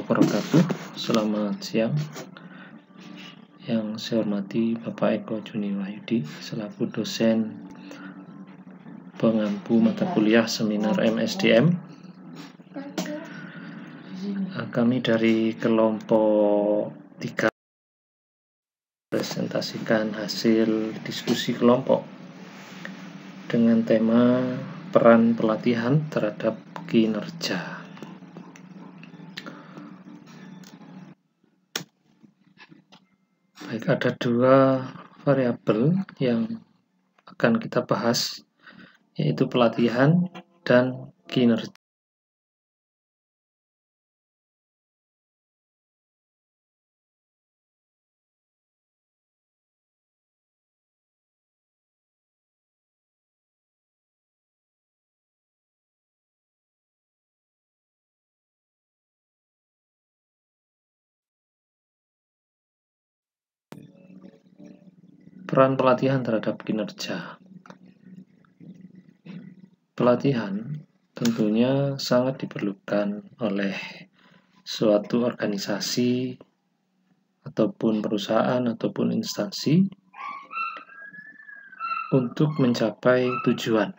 wabarakatuh. Selamat siang. Yang saya hormati Bapak Eko Juni Wahyudi selaku dosen pengampu mata kuliah seminar MSDM. Kami dari kelompok 3 presentasikan hasil diskusi kelompok dengan tema peran pelatihan terhadap kinerja. Baik, ada 2 variabel yang akan kita bahas, yaitu pelatihan dan kinerja. Peran pelatihan terhadap kinerja. Pelatihan tentunya sangat diperlukan oleh suatu organisasi ataupun perusahaan ataupun instansi untuk mencapai tujuan.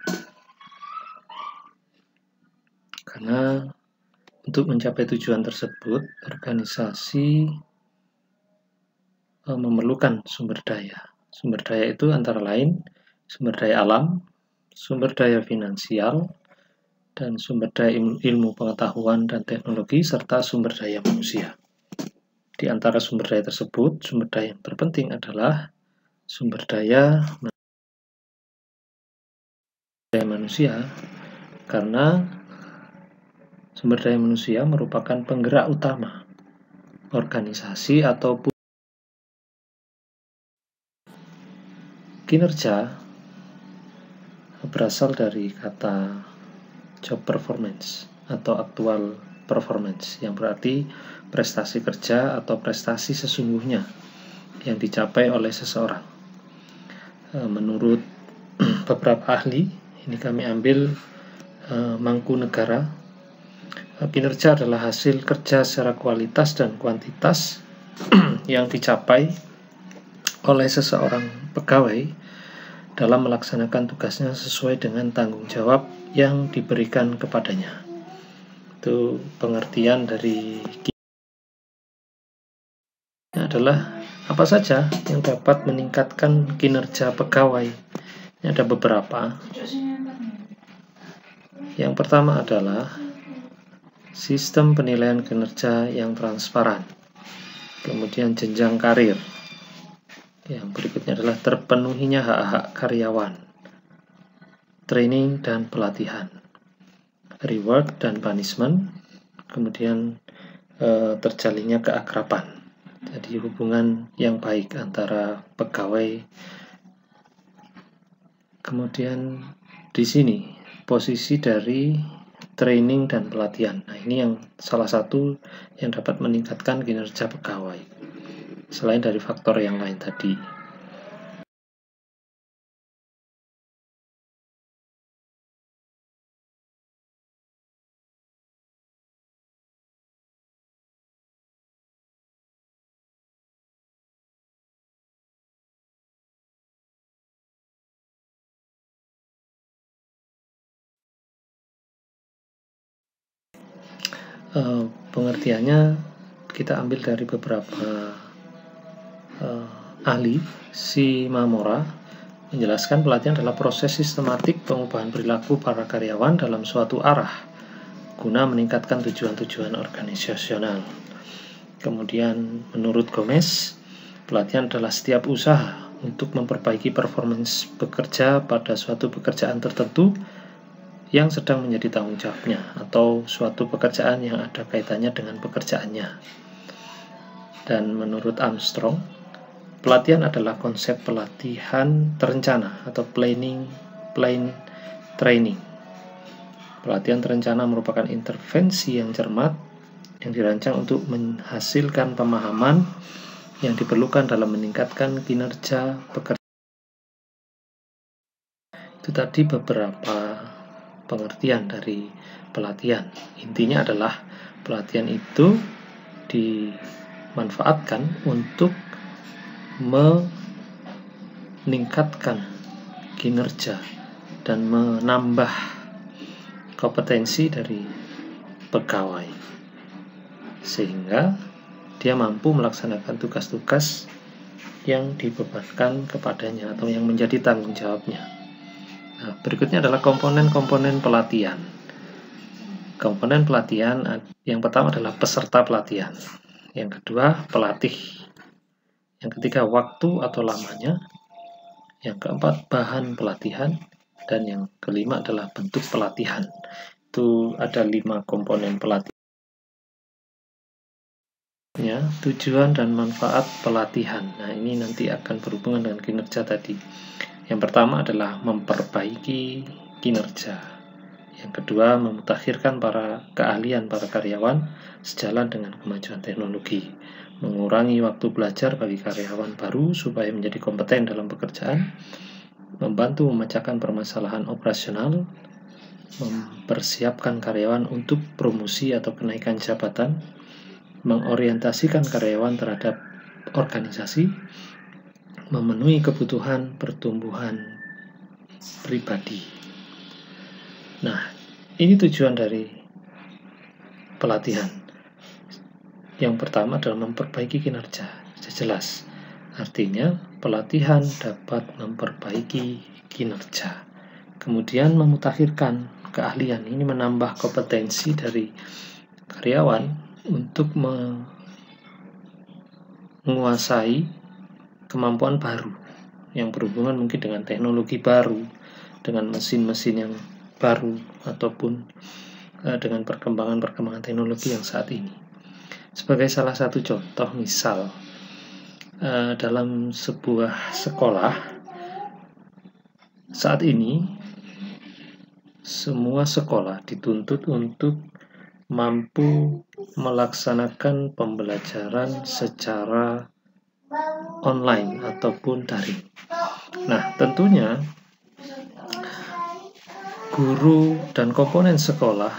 Karena untuk mencapai tujuan tersebut, organisasi memerlukan sumber daya. Sumber daya itu antara lain sumber daya alam, sumber daya finansial, dan sumber daya ilmu pengetahuan dan teknologi, serta sumber daya manusia. Di antara sumber daya tersebut, sumber daya yang terpenting adalah sumber daya manusia, karena sumber daya manusia merupakan penggerak utama organisasi ataupun kinerja. Berasal dari kata job performance atau actual performance, yang berarti prestasi kerja atau prestasi sesungguhnya yang dicapai oleh seseorang. Menurut beberapa ahli, ini kami ambil Mangkunegara, kinerja adalah hasil kerja secara kualitas dan kuantitas yang dicapai oleh seseorang pegawai dalam melaksanakan tugasnya sesuai dengan tanggung jawab yang diberikan kepadanya. Itu pengertian dari adalah apa saja yang dapat meningkatkan kinerja pegawai. Ini ada beberapa. Yang pertama adalah sistem penilaian kinerja yang transparan. Kemudian jenjang karir. Yang berikutnya adalah terpenuhinya hak-hak karyawan, training dan pelatihan, reward dan punishment, kemudian terjalinnya keakraban. Jadi hubungan yang baik antara pegawai. Kemudian di sini posisi dari training dan pelatihan. Nah, ini yang salah satu yang dapat meningkatkan kinerja pegawai, selain dari faktor yang lain tadi. Pengertiannya kita ambil dari beberapa ahli. Shimamura menjelaskan pelatihan adalah proses sistematik pengubahan perilaku para karyawan dalam suatu arah guna meningkatkan tujuan-tujuan organisasional. Kemudian menurut Gomez, pelatihan adalah setiap usaha untuk memperbaiki performance bekerja pada suatu pekerjaan tertentu yang sedang menjadi tanggung jawabnya, atau suatu pekerjaan yang ada kaitannya dengan pekerjaannya. Dan menurut Armstrong, pelatihan adalah konsep pelatihan terencana atau planned training. Pelatihan terencana merupakan intervensi yang cermat yang dirancang untuk menghasilkan pemahaman yang diperlukan dalam meningkatkan kinerja pekerja. Itu tadi beberapa pengertian dari pelatihan. Intinya adalah pelatihan itu dimanfaatkan untuk meningkatkan kinerja dan menambah kompetensi dari pegawai, sehingga dia mampu melaksanakan tugas-tugas yang dibebankan kepadanya atau yang menjadi tanggung jawabnya. Nah, berikutnya adalah komponen-komponen pelatihan. Komponen pelatihan yang pertama adalah peserta pelatihan, yang kedua pelatih, yang ketiga waktu atau lamanya, yang keempat bahan pelatihan, dan yang kelima adalah bentuk pelatihan. Itu ada 5 komponen pelatihan. Tujuan dan manfaat pelatihan. Nah, ini nanti akan berhubungan dengan kinerja tadi. Yang pertama adalah memperbaiki kinerja. Yang kedua, memutakhirkan keahlian para karyawan sejalan dengan kemajuan teknologi. Mengurangi waktu belajar bagi karyawan baru supaya menjadi kompeten dalam pekerjaan. Membantu memecahkan permasalahan operasional. Mempersiapkan karyawan untuk promosi atau kenaikan jabatan. Mengorientasikan karyawan terhadap organisasi, memenuhi kebutuhan pertumbuhan pribadi. Nah, ini tujuan dari pelatihan. Yang pertama adalah memperbaiki kinerja, sudah jelas. Artinya, pelatihan dapat memperbaiki kinerja. Kemudian memutakhirkan keahlian, ini menambah kompetensi dari karyawan untuk menguasai kemampuan baru yang berhubungan mungkin dengan teknologi baru, dengan mesin-mesin yang baru, ataupun dengan perkembangan teknologi yang saat ini. Sebagai salah satu contoh, misal dalam sebuah sekolah saat ini, semua sekolah dituntut untuk mampu melaksanakan pembelajaran secara online ataupun daring. Nah, tentunya guru dan komponen sekolah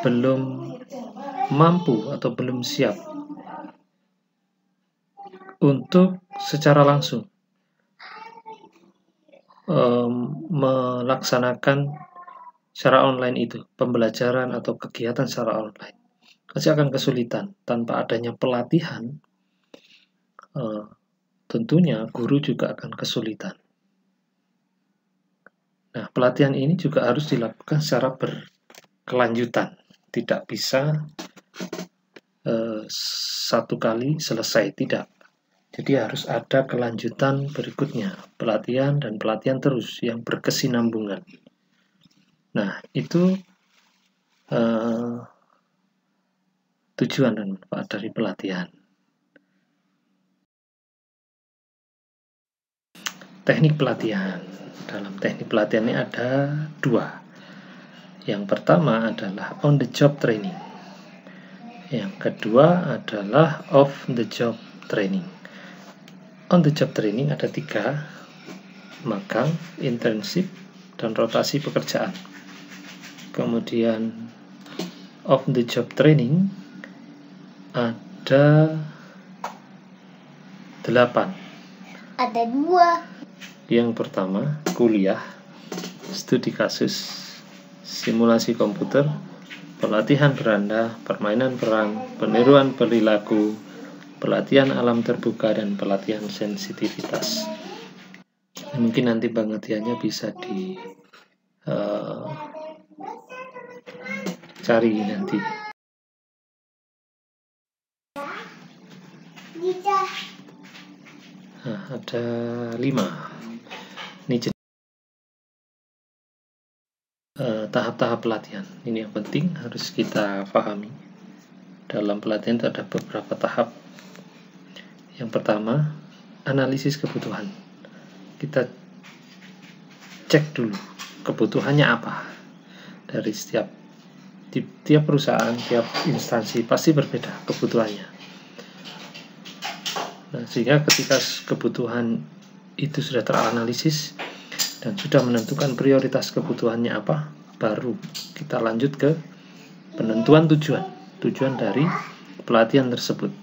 belum mampu atau belum siap untuk secara langsung melaksanakan secara online itu, pembelajaran atau kegiatan secara online. Pasti akan kesulitan. Tanpa adanya pelatihan, tentunya guru juga akan kesulitan. Nah, pelatihan ini juga harus dilakukan secara berkelanjutan. Tidak bisa satu kali selesai, tidak. Jadi harus ada kelanjutan berikutnya, pelatihan dan pelatihan terus yang berkesinambungan. Nah, itu tujuan dan manfaat dari pelatihan. Teknik pelatihan. Dalam teknik pelatihan ini ada 2. Yang pertama adalah on the job training. Yang kedua adalah off the job training. On the job training ada 3, magang, internship, dan rotasi pekerjaan. Kemudian off the job training ada 8. Ada 2. Yang pertama, kuliah, studi kasus, simulasi komputer, pelatihan beranda, permainan peran, peniruan perilaku, pelatihan alam terbuka, dan pelatihan sensitivitas. Mungkin nanti pengertiannya bisa cari nanti. Nah, ada 5. Ini tahap-tahap pelatihan. Ini yang penting harus kita pahami. Dalam pelatihan itu ada beberapa tahap. Yang pertama, analisis kebutuhan. Kita cek dulu kebutuhannya apa. Dari tiap perusahaan, tiap instansi pasti berbeda kebutuhannya. Nah, sehingga ketika kebutuhan itu sudah teranalisis dan sudah menentukan prioritas kebutuhannya apa, baru kita lanjut ke penentuan tujuan dari pelatihan tersebut.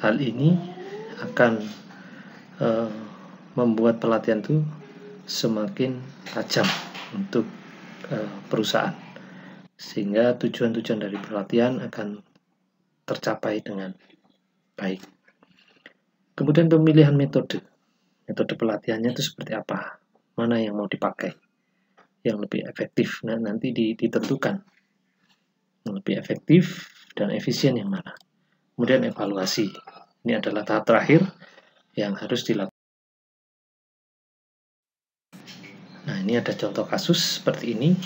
Hal ini akan membuat pelatihan itu semakin tajam untuk perusahaan, sehingga tujuan-tujuan dari pelatihan akan tercapai dengan baik. Kemudian pemilihan metode pelatihannya itu seperti apa, mana yang mau dipakai, yang lebih efektif. Nah, nanti ditentukan yang lebih efektif dan efisien yang mana. Kemudian evaluasi, ini adalah tahap terakhir yang harus dilakukan. Nah, ini ada contoh kasus seperti ini.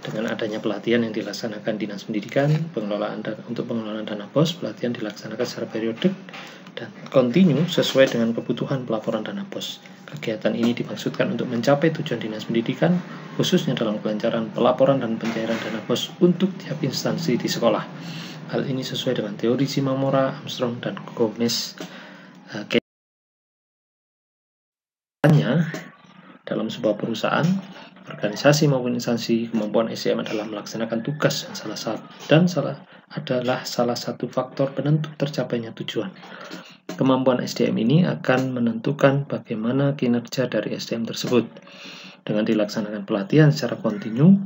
Dengan adanya pelatihan yang dilaksanakan Dinas Pendidikan, untuk pengelolaan dana BOS, pelatihan dilaksanakan secara periodik dan kontinu sesuai dengan kebutuhan pelaporan dana BOS. Kegiatan ini dimaksudkan untuk mencapai tujuan Dinas Pendidikan, khususnya dalam kelancaran pelaporan dan pencairan dana BOS untuk tiap instansi di sekolah. Hal ini sesuai dengan teori Shimamura, Armstrong, dan Gomez. Dalam sebuah perusahaan, organisasi maupun instansi, kemampuan SDM adalah melaksanakan tugas yang adalah salah satu faktor penentu tercapainya tujuan. Kemampuan SDM ini akan menentukan bagaimana kinerja dari SDM tersebut. Dengan dilaksanakan pelatihan secara kontinu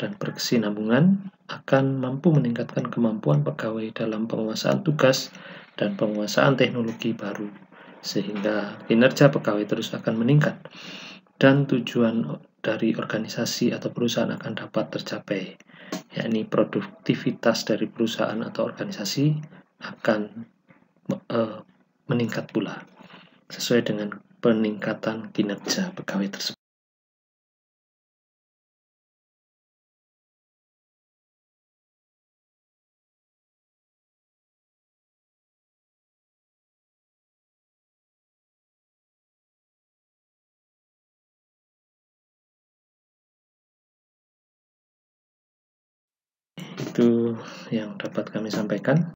dan berkesinambungan, akan mampu meningkatkan kemampuan pegawai dalam penguasaan tugas dan penguasaan teknologi baru, sehingga kinerja pegawai terus akan meningkat dan tujuan dari organisasi atau perusahaan akan dapat tercapai, yakni produktivitas dari perusahaan atau organisasi akan meningkat pula sesuai dengan peningkatan kinerja pegawai tersebut. Itu yang dapat kami sampaikan.